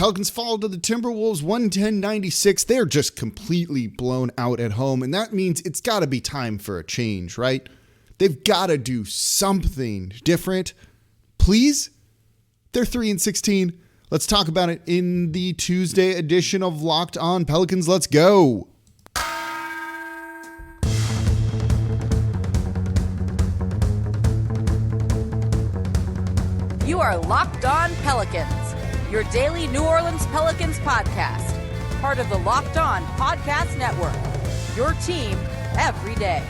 Pelicans fall to the Timberwolves 110-96. They're just completely blown out at home, and that means it's got to be time for a change, right? They've got to do something different. Please? They're 3-16. Let's talk about it in the Tuesday edition of Locked On Pelicans. Let's go. You are Locked On Pelicans, your daily New Orleans Pelicans podcast, part of the Locked On Podcast Network, your team every day.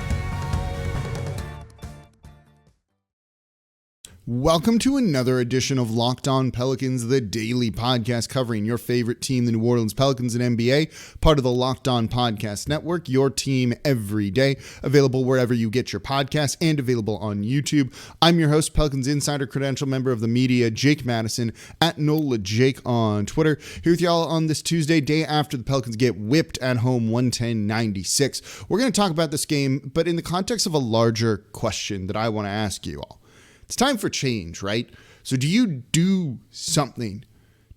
Welcome to another edition of Locked On Pelicans, the daily podcast covering your favorite team, the New Orleans Pelicans and NBA, part of the Locked On Podcast Network, your team every day, available wherever you get your podcasts and available on YouTube. I'm your host, Pelicans Insider Credential member of the media, Jake Madison, at NolaJake on Twitter. Here with y'all on this Tuesday, day after the Pelicans get whipped at home 110-96. We're going to talk about this game, but in the context of a larger question that I want to ask you all. It's time for change, right? So do you do something?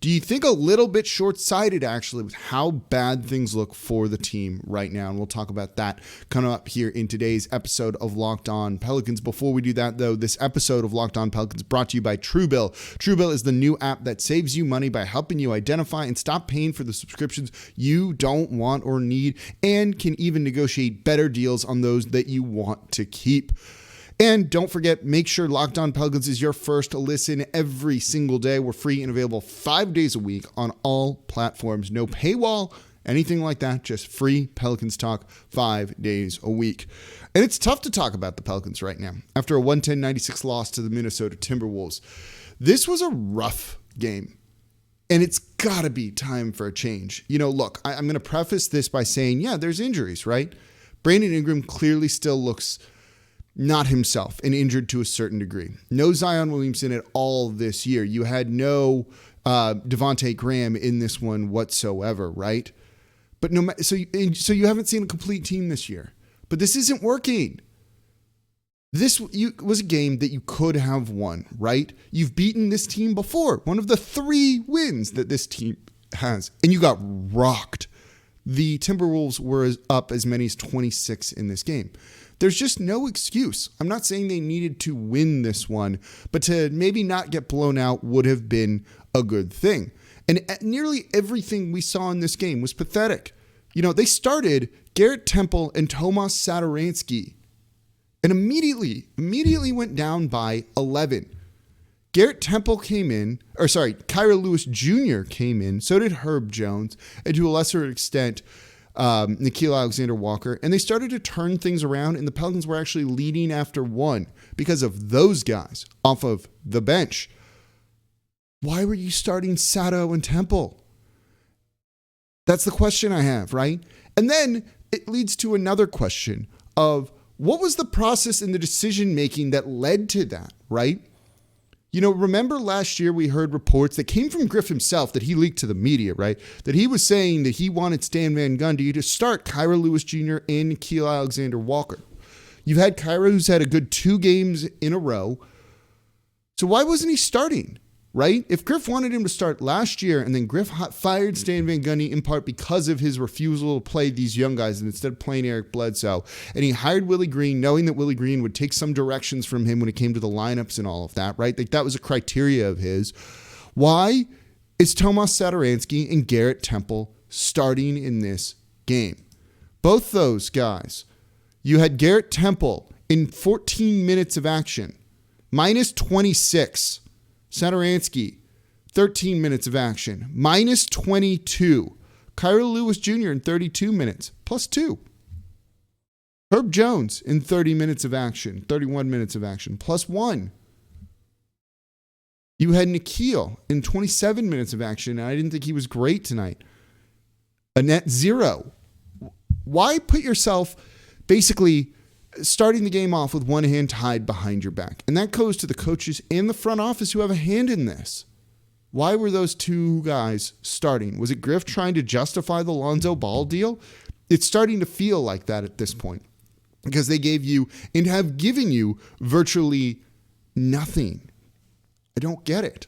Do you think a little bit short-sighted, actually, with how bad things look for the team right now? And we'll talk about that coming up here in today's episode of Locked On Pelicans. Before we do that, though, this episode of Locked On Pelicans is brought to you by TrueBill. TrueBill is the new app that saves you money by helping you identify and stop paying for the subscriptions you don't want or need, and can even negotiate better deals on those that you want to keep. And don't forget, make sure Locked On Pelicans is your first listen every single day. We're free and available 5 days a week on all platforms. No paywall, anything like that. Just free Pelicans talk 5 days a week. And it's tough to talk about the Pelicans right now after a 110-96 loss to the Minnesota Timberwolves. This was a rough game, and it's got to be time for a change. You know, look, I'm going to preface this by saying, yeah, there's injuries, right? Brandon Ingram clearly still looks not himself and injured to a certain degree. No Zion Williamson at all this year. You had no Devontae Graham in this one whatsoever, right? But so you haven't seen a complete team this year. But this isn't working. This was a game that you could have won, right? You've beaten this team before. One of the 3 wins that this team has. And you got rocked. The Timberwolves were up as many as 26 in this game. There's just no excuse. I'm not saying they needed to win this one, but to maybe not get blown out would have been a good thing. And nearly everything we saw in this game was pathetic. You know, they started Garrett Temple and Tomas Satoransky and immediately went down by 11. Garrett Temple Kira Lewis Jr. came in. So did Herb Jones, and to a lesser extent, Nickeil Alexander-Walker, and they started to turn things around, and the Pelicans were actually leading after 1 because of those guys off of the bench. Why were you starting Sato and Temple? That's the question I have, right? And then it leads to another question of what was the process in the decision-making that led to that, right? You know, remember last year we heard reports that came from Griff himself that he leaked to the media, right? That he was saying that he wanted Stan Van Gundy to start Kira Lewis Jr. and Nickeil Alexander-Walker. You've had Kira, who's had a good 2 games in a row. So why wasn't he starting, right? If Griff wanted him to start last year and then Griff fired Stan Van Gundy in part because of his refusal to play these young guys and instead playing Eric Bledsoe, and he hired Willie Green knowing that Willie Green would take some directions from him when it came to the lineups and all of that, right? Like that was a criteria of his. Why is Tomas Satoransky and Garrett Temple starting in this game? Both those guys. You had Garrett Temple in 14 minutes of action, minus 26. Satoransky, 13 minutes of action, minus 22. Kira Lewis Jr. in 32 minutes, plus 2. Herb Jones in 30 minutes of action, 31 minutes of action, plus 1. You had Nickeil in 27 minutes of action, and I didn't think he was great tonight. A net 0. Why put yourself basically starting the game off with one hand tied behind your back? And that goes to the coaches and the front office who have a hand in this. Why were those 2 guys starting? Was it Griff trying to justify the Lonzo Ball deal? It's starting to feel like that at this point because they gave you and have given you virtually nothing. I don't get it.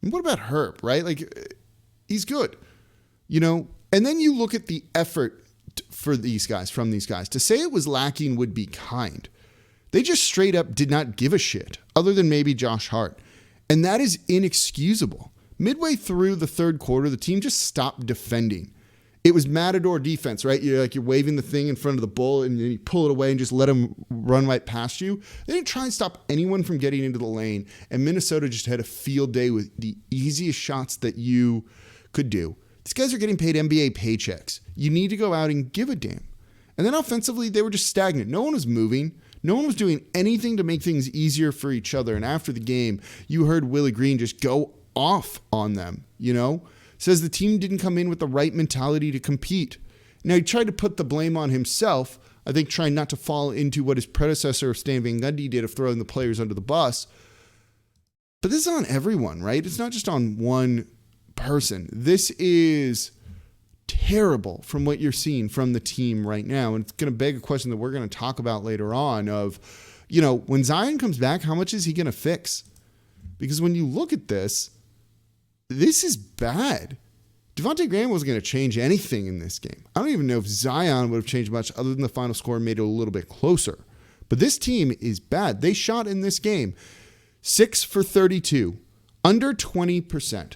And what about Herb, right? Like, he's good, And then you look at the effort from these guys. To say it was lacking would be kind. They just straight up did not give a shit, other than maybe Josh Hart. And that is inexcusable. Midway through the third quarter, the team just stopped defending. It was Matador defense, right? You're waving the thing in front of the bull and you pull it away and just let them run right past you. They didn't try and stop anyone from getting into the lane. And Minnesota just had a field day with the easiest shots that you could do. These guys are getting paid NBA paychecks. You need to go out and give a damn. And then offensively, they were just stagnant. No one was moving. No one was doing anything to make things easier for each other. And after the game, you heard Willie Green just go off on them, Says the team didn't come in with the right mentality to compete. Now, he tried to put the blame on himself, I think trying not to fall into what his predecessor, Stan Van Gundy, did of throwing the players under the bus. But this is on everyone, right? It's not just on one person. This is terrible from what you're seeing from the team right now. And it's going to beg a question that we're going to talk about later on of, when Zion comes back, how much is he going to fix? Because when you look at this is bad. Devontae Graham wasn't going to change anything in this game. I don't even know if Zion would have changed much other than the final score made it a little bit closer. But this team is bad. They shot in this game 6 for 32, under 20%.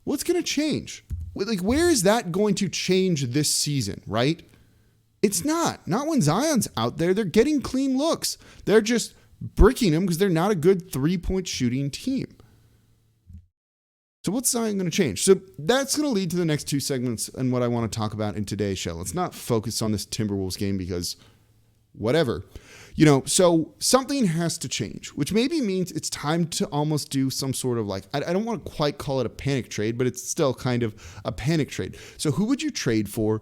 What's going to change? Where is that going to change this season, right? It's not. Not when Zion's out there. They're getting clean looks. They're just bricking them because they're not a good three-point shooting team. So what's Zion going to change? So that's going to lead to the next two segments and what I want to talk about in today's show. Let's not focus on this Timberwolves game because whatever. So something has to change, which maybe means it's time to almost do some sort of I don't want to quite call it a panic trade, but it's still kind of a panic trade. So who would you trade for?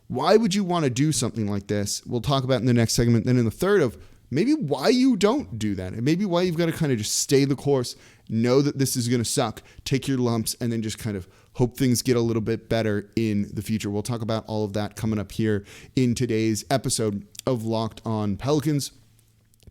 Why would you want to do something like this? We'll talk about in the next segment. Then in the third of maybe why you don't do that and maybe why you've got to kind of just stay the course, know that this is going to suck, take your lumps, and then just kind of hope things get a little bit better in the future. We'll talk about all of that coming up here in today's episode of Locked On Pelicans.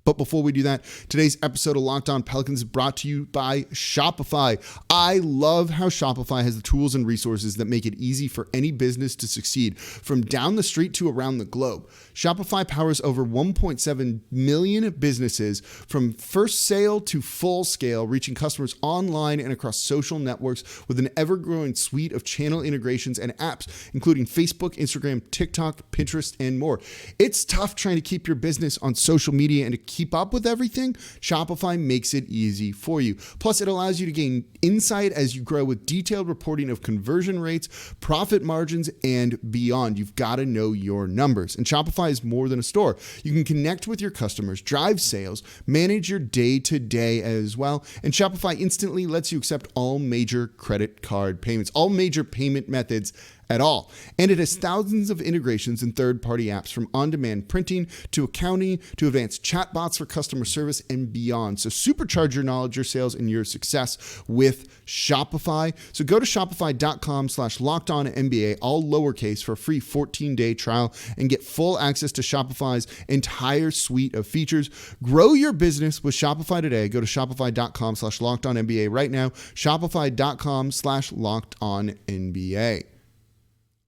But before we do that, today's episode of Locked On Pelicans is brought to you by Shopify. I love how Shopify has the tools and resources that make it easy for any business to succeed, from down the street to around the globe. Shopify powers over 1.7 million businesses from first sale to full scale, reaching customers online and across social networks with an ever-growing suite of channel integrations and apps, including Facebook, Instagram, TikTok, Pinterest, and more. It's tough trying to keep your business on social media and to keep up with everything. Shopify makes it easy for you. Plus, it allows you to gain insight as you grow with detailed reporting of conversion rates, profit margins, and beyond. You've got to know your numbers. And Shopify is more than a store. You can connect with your customers, drive sales, manage your day-to-day as well. And Shopify instantly lets you accept all major credit card payments, all major payment methods at all. And it has thousands of integrations and third-party apps, from on-demand printing to accounting to advanced chatbots for customer service and beyond. So supercharge your knowledge, your sales, and your success with Shopify. So go to shopify.com/lockedonnba, all lowercase, for a free 14-day trial and get full access to Shopify's entire suite of features. Grow your business with Shopify today. Go to shopify.com/lockedonnba right now. Shopify.com/lockedonnba.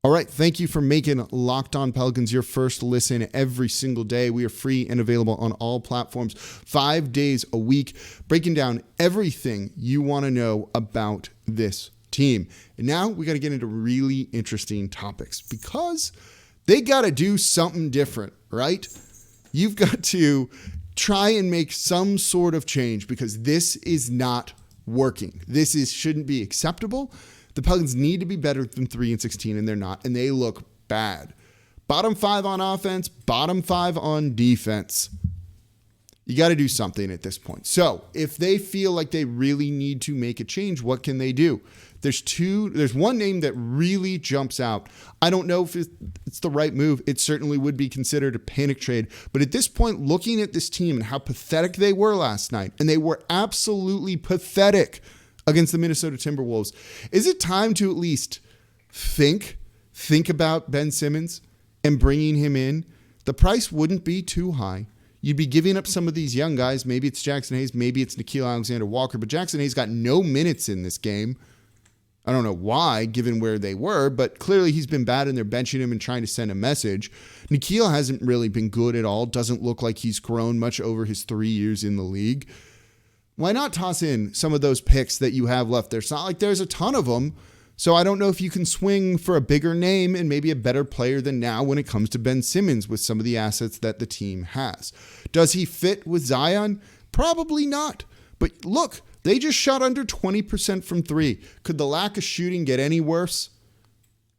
All right, thank you for making Locked On Pelicans your first listen every single day. We are free and available on all platforms 5 days a week, breaking down everything you want to know about this team. And now we got to get into really interesting topics because they got to do something different, right? You've got to try and make some sort of change because this is not working. Shouldn't be acceptable. The Pelicans need to be better than 3-16, and they're not, and they look bad. Bottom 5 on offense, bottom 5 on defense. You got to do something at this point. So if they feel like they really need to make a change, what can they do? There's one name that really jumps out. I don't know if it's the right move. It certainly would be considered a panic trade. But at this point, looking at this team and how pathetic they were last night, and they were absolutely pathetic against the Minnesota Timberwolves, is it time to at least think about Ben Simmons and bringing him in? The price wouldn't be too high. You'd be giving up some of these young guys. Maybe it's Jackson Hayes, maybe it's Nickeil Alexander-Walker, but Jackson Hayes got no minutes in this game. I don't know why, given where they were, but clearly he's been bad and they're benching him and trying to send a message. Nickeil hasn't really been good at all. Doesn't look like he's grown much over his 3 years in the league. Why not toss in some of those picks that you have left there? It's not like there's a ton of them. So I don't know if you can swing for a bigger name and maybe a better player than now when it comes to Ben Simmons with some of the assets that the team has. Does he fit with Zion? Probably not. But look, they just shot under 20% from three. Could the lack of shooting get any worse?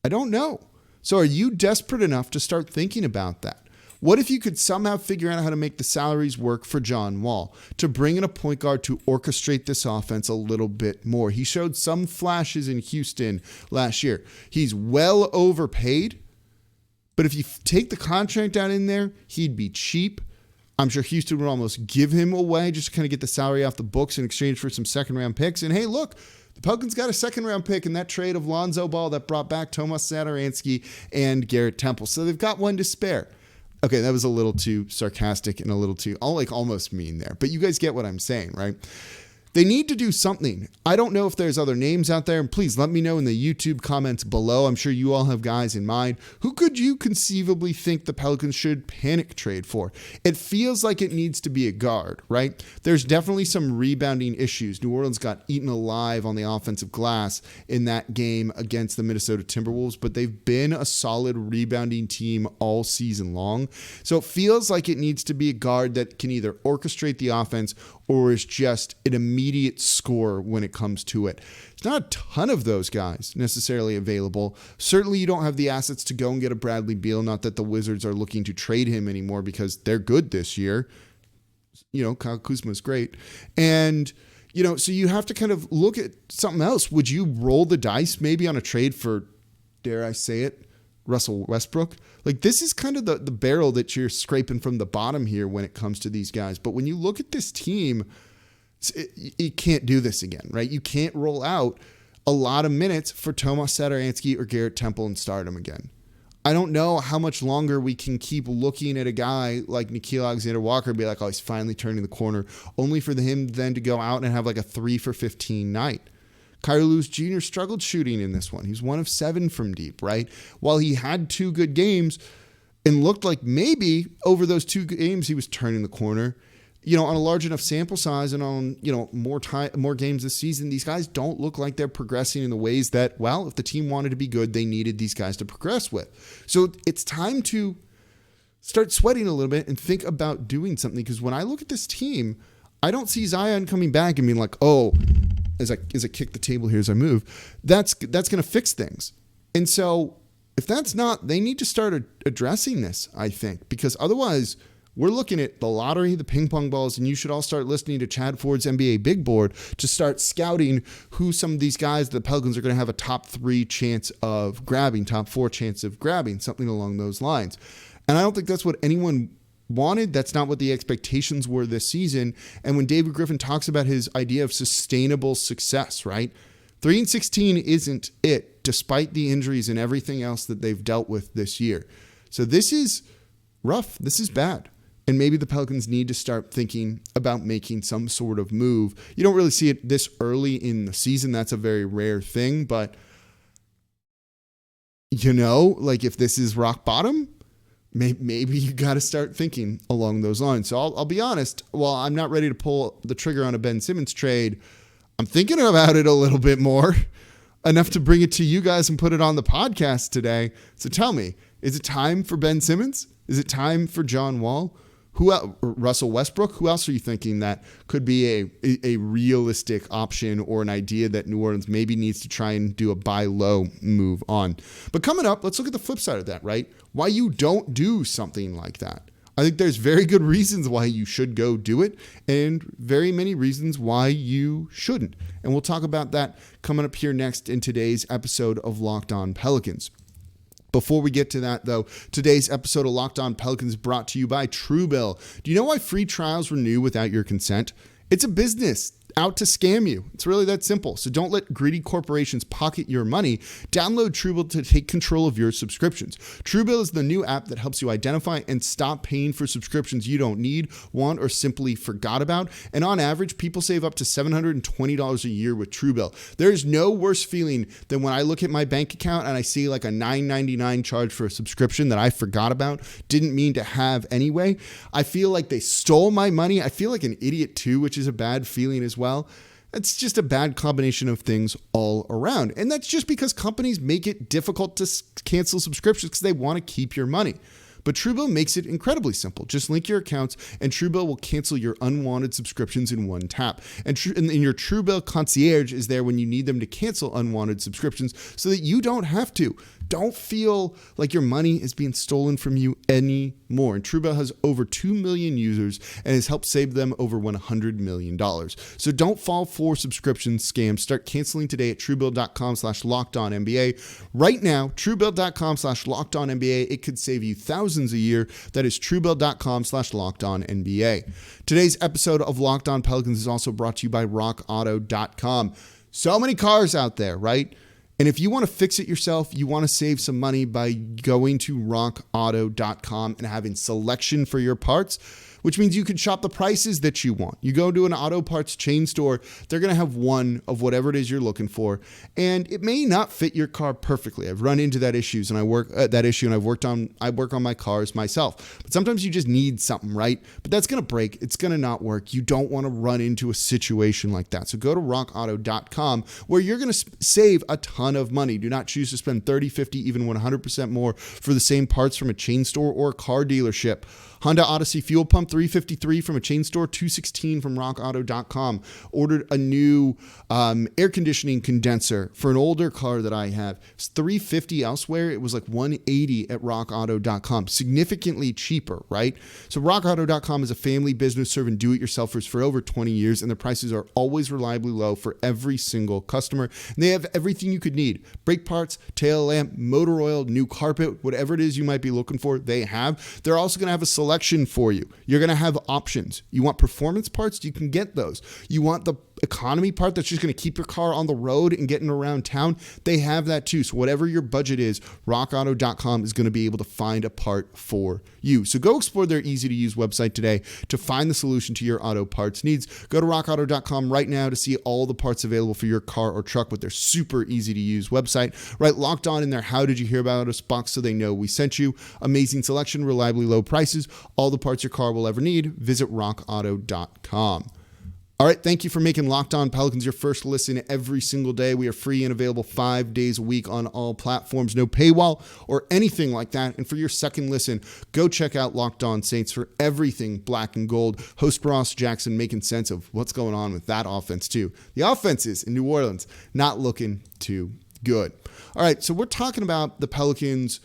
I don't know. So are you desperate enough to start thinking about that? What if you could somehow figure out how to make the salaries work for John Wall, to bring in a point guard to orchestrate this offense a little bit more? He showed some flashes in Houston last year. He's well overpaid, but if you take the contract out in there, he'd be cheap. I'm sure Houston would almost give him away just to kind of get the salary off the books in exchange for some second-round picks. And hey, look, the Pelicans got a second-round pick in that trade of Lonzo Ball that brought back Tomas Satoransky and Garrett Temple. So they've got one to spare. Okay, that was a little too sarcastic and a little too, almost mean there. But you guys get what I'm saying, right? They need to do something. I don't know if there's other names out there. And please let me know in the YouTube comments below. I'm sure you all have guys in mind. Who could you conceivably think the Pelicans should panic trade for? It feels like it needs to be a guard, right? There's definitely some rebounding issues. New Orleans got eaten alive on the offensive glass in that game against the Minnesota Timberwolves, but they've been a solid rebounding team all season long. So it feels like it needs to be a guard that can either orchestrate the offense or is just an immediate score when it comes to it. It's not a ton of those guys necessarily available. Certainly you don't have the assets to go and get a Bradley Beal, not that the Wizards are looking to trade him anymore because they're good this year. You know, Kyle Kuzma's great. And, you know, so you have to kind of look at something else. Would you roll the dice maybe on a trade for, dare I say it, Russell Westbrook? Like, this is kind of the barrel that you're scraping from the bottom here when it comes to these guys. But when you look at this team, you can't do this again, right? You can't roll out a lot of minutes for Tomas Satoransky or Garrett Temple and start him again. I don't know how much longer we can keep looking at a guy like Nickeil Alexander-Walker and be like, oh, he's finally turning the corner, only for him then to go out and have like a 3 for 15 night. Kyrie Lewis Jr. struggled shooting in this one. He was 1 of 7 from deep, right? While he had 2 good games and looked like maybe over those 2 games he was turning the corner, you know, on a large enough sample size and on, you know, more games this season, these guys don't look like they're progressing in the ways that, well, if the team wanted to be good, they needed these guys to progress with. So it's time to start sweating a little bit and think about doing something, because when I look at this team, I don't see Zion coming back and being like, oh, as I kick the table here as I move, that's going to fix things. And so if that's not, they need to start addressing this, I think, because otherwise we're looking at the lottery, the ping pong balls, and you should all start listening to Chad Ford's NBA Big Board to start scouting who some of these guys, the Pelicans, are going to have a top 3 chance of grabbing, top 4 chance of grabbing, something along those lines. And I don't think that's what anyone wanted. That's not what the expectations were this season. And when David Griffin talks about his idea of sustainable success, right? 3-16 isn't it, despite the injuries and everything else that they've dealt with this year. So this is rough. This is bad. And maybe the Pelicans need to start thinking about making some sort of move. You don't really see it this early in the season. That's a very rare thing. But, you know, like if this is rock bottom, maybe you got to start thinking along those lines. So I'll be honest, while I'm not ready to pull the trigger on a Ben Simmons trade, I'm thinking about it a little bit more, enough to bring it to you guys and put it on the podcast today. So tell me, is it time for Ben Simmons? Is it time for John Wall? Who else, Russell Westbrook? Who else are you thinking that could be a realistic option or an idea that New Orleans maybe needs to try and do a buy low move on? But coming up, let's look at the flip side of that, right? Why you don't do something like that. I think there's very good reasons why you should go do it and very many reasons why you shouldn't. And we'll talk about that coming up here next in today's episode of Locked On Pelicans. Before we get to that, though, today's episode of Locked On Pelicans is brought to you by TrueBill. Do you know why free trials renew without your consent? It's a business. out to scam you. It's really that simple. So don't let greedy corporations pocket your money. Download TrueBill to take control of your subscriptions. TrueBill is the new app that helps you identify and stop paying for subscriptions you don't need, want, or simply forgot about. And on average, people save up to $720 a year with TrueBill. There is no worse feeling than when I look at my bank account and I see like a $9.99 charge for a subscription that I forgot about, didn't mean to have anyway. I feel like they stole my money. I feel like an idiot too, which is a bad feeling as well. It's just a bad combination of things all around. And that's just because companies make it difficult to cancel subscriptions because they want to keep your money. But TrueBill makes it incredibly simple. Just link your accounts and TrueBill will cancel your unwanted subscriptions in one tap. And your TrueBill concierge is there when you need them to cancel unwanted subscriptions so that you don't have to. Don't feel like your money is being stolen from you anymore. And TrueBill has over 2 million users and has helped save them over $100 million. So don't fall for subscription scams. Start canceling today at TrueBill.com/LockedOnNBA. Right now, TrueBill.com/LockedOnNBA. It could save you thousands a year. That is TrueBill.com/LockedOnNBA. Today's episode of Locked On Pelicans is also brought to you by RockAuto.com. So many cars out there, right? And if you want to fix it yourself, you want to save some money by going to rockauto.com and having selection for your parts, which means you can shop the prices that you want. You go to an auto parts chain store, they're going to have one of whatever it is you're looking for, and it may not fit your car perfectly. I've run into that issue, and I work on my cars myself. But sometimes you just need something, right? But that's going to break. It's going to not work. You don't want to run into a situation like that. So go to rockauto.com where you're going to save a ton of money. Do not choose to spend 30, 50, even 100% more for the same parts from a chain store or a car dealership. Honda Odyssey fuel pump $353 from a chain store, $216 from rockauto.com. Ordered a new air conditioning condenser for an older car that I have. It's $350 elsewhere. It was like $180 at rockauto.com. Significantly cheaper, right? So rockauto.com is a family business serving do-it-yourselfers for over 20 years, and the prices are always reliably low for every single customer. And they have everything you could need. Brake parts, tail lamp, motor oil, new carpet, whatever it is you might be looking for, they have. They're also going to have a selection for you. You're going to have options. You want performance parts? You can get those. You want the economy part that's just going to keep your car on the road and getting around town? They have that too. So whatever your budget is, rockauto.com is going to be able to find a part for you. So go explore their easy to use website today to find the solution to your auto parts needs. Go to rockauto.com right now to see all the parts available for your car or truck with their super easy to use website. Right, Locked On in their How Did You Hear About Us box so they know we sent you. Amazing selection, reliably low prices, all the parts your car will ever need. Visit rockauto.com. All right, thank you for making Locked On Pelicans your first listen every single day. We are free and available 5 days a week on all platforms. No paywall or anything like that. And for your second listen, go check out Locked On Saints for everything black and gold. Host Ross Jackson making sense of what's going on with that offense too. The offenses in New Orleans not looking too good. All right, so we're talking about the Pelicans,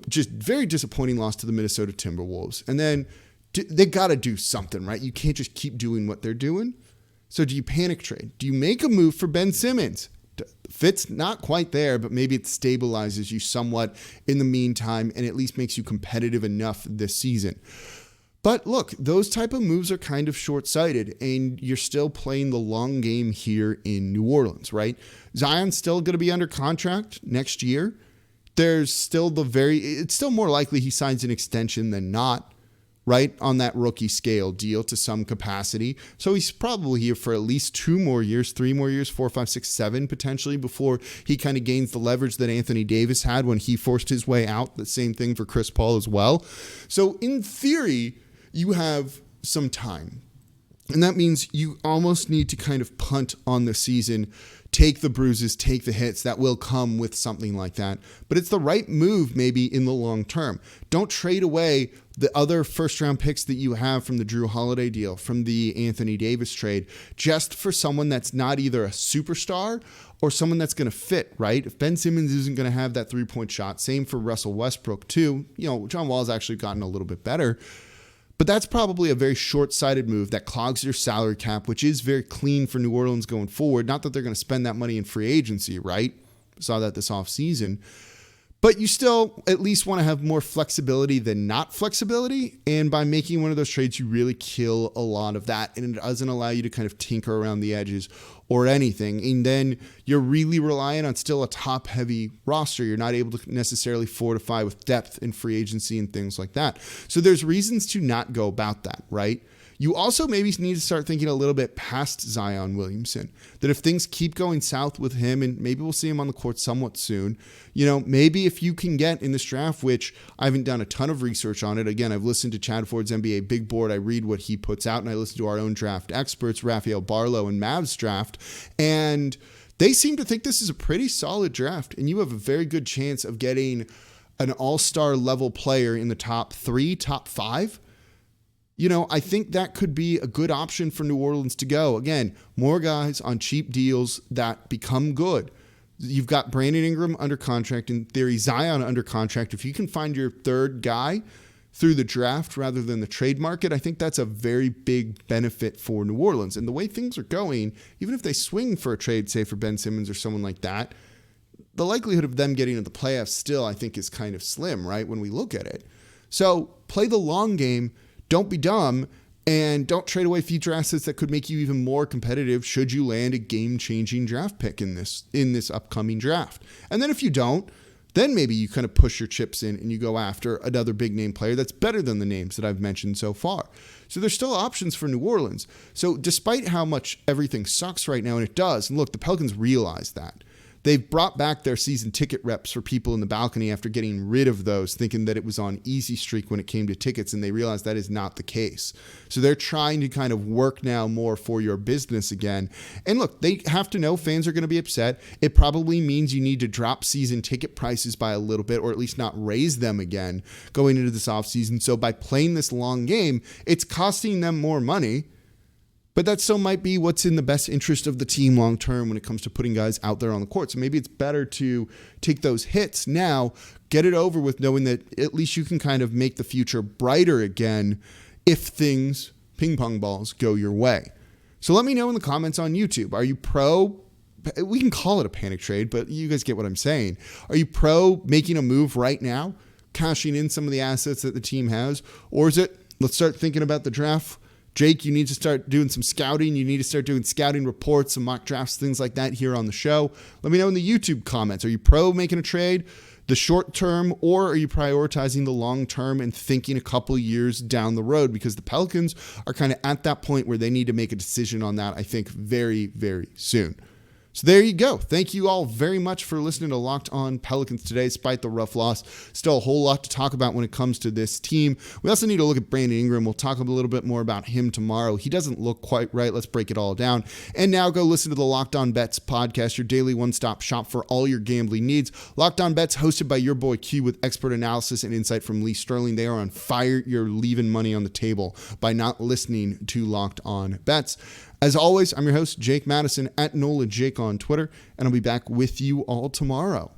just very disappointing loss to the Minnesota Timberwolves. And then they got to do something, right? You can't just keep doing what they're doing. So do you panic trade? Do you make a move for Ben Simmons? Fit's not quite there, but maybe it stabilizes you somewhat in the meantime and at least makes you competitive enough this season. But look, those type of moves are kind of short-sighted, and you're still playing the long game here in New Orleans, right? Zion's still going to be under contract next year. There's still it's still more likely he signs an extension than not, right, on that rookie scale deal to some capacity. So he's probably here for at least 2 more years, 3 more years, 4, 5, 6, 7 potentially before he kind of gains the leverage that Anthony Davis had when he forced his way out. The same thing for Chris Paul as well. So in theory, you have some time. And that means you almost need to kind of punt on the season, take the bruises, take the hits that will come with something like that. But it's the right move maybe in the long term. Don't trade away the other first-round picks that you have from the Drew Holiday deal, from the Anthony Davis trade, just for someone that's not either a superstar or someone that's going to fit, right? If Ben Simmons isn't going to have that three-point shot, same for Russell Westbrook too. John Wall's actually gotten a little bit better. But that's probably a very short-sighted move that clogs your salary cap, which is very clean for New Orleans going forward. Not that they're going to spend that money in free agency, right? Saw that this offseason. But you still at least want to have more flexibility than not flexibility. And by making one of those trades, you really kill a lot of that. And it doesn't allow you to kind of tinker around the edges or anything. And then you're really relying on still a top heavy roster. You're not able to necessarily fortify with depth in free agency and things like that. So there's reasons to not go about that, right? You also maybe need to start thinking a little bit past Zion Williamson, that if things keep going south with him, and maybe we'll see him on the court somewhat soon, maybe if you can get in this draft, which I haven't done a ton of research on it. Again, I've listened to Chad Ford's NBA Big Board. I read what he puts out, and I listen to our own draft experts, Raphael Barlow and Mavs Draft, and they seem to think this is a pretty solid draft, and you have a very good chance of getting an all-star level player in the top 3, top 5. I think that could be a good option for New Orleans to go. Again, more guys on cheap deals that become good. You've got Brandon Ingram under contract. In theory, Zion under contract. If you can find your third guy through the draft rather than the trade market, I think that's a very big benefit for New Orleans. And the way things are going, even if they swing for a trade, say for Ben Simmons or someone like that, the likelihood of them getting into the playoffs still, I think, is kind of slim, right, when we look at it. So play the long game. Don't be dumb, and don't trade away future assets that could make you even more competitive should you land a game-changing draft pick in this upcoming draft. And then if you don't, then maybe you kind of push your chips in and you go after another big-name player that's better than the names that I've mentioned so far. So there's still options for New Orleans. So despite how much everything sucks right now, and it does, and look, the Pelicans realize that. They've brought back their season ticket reps for people in the balcony after getting rid of those, thinking that it was on easy streak when it came to tickets, and they realized that is not the case. So they're trying to kind of work now more for your business again. And look, they have to know fans are going to be upset. It probably means you need to drop season ticket prices by a little bit, or at least not raise them again going into this offseason. So by playing this long game, it's costing them more money. But that still might be what's in the best interest of the team long term when it comes to putting guys out there on the court. So maybe it's better to take those hits now, get it over with, knowing that at least you can kind of make the future brighter again if things, ping pong balls, go your way. So let me know in the comments on YouTube. Are you pro? We can call it a panic trade, but you guys get what I'm saying. Are you pro making a move right now, cashing in some of the assets that the team has? Or is it, let's start thinking about the draft? Jake, you need to start doing some scouting. You need to start doing scouting reports, some mock drafts, things like that here on the show. Let me know in the YouTube comments. Are you pro making a trade, the short term, or are you prioritizing the long term and thinking a couple years down the road? Because the Pelicans are kind of at that point where they need to make a decision on that, I think, very, very soon. So there you go. Thank you all very much for listening to Locked On Pelicans today, despite the rough loss. Still a whole lot to talk about when it comes to this team. We also need to look at Brandon Ingram. We'll talk a little bit more about him tomorrow. He doesn't look quite right. Let's break it all down. And now go listen to the Locked On Bets podcast, your daily one-stop shop for all your gambling needs. Locked On Bets, hosted by your boy Q, with expert analysis and insight from Lee Sterling. They are on fire. You're leaving money on the table by not listening to Locked On Bets. As always, I'm your host, Jake Madison, at NOLA Jake on Twitter, and I'll be back with you all tomorrow.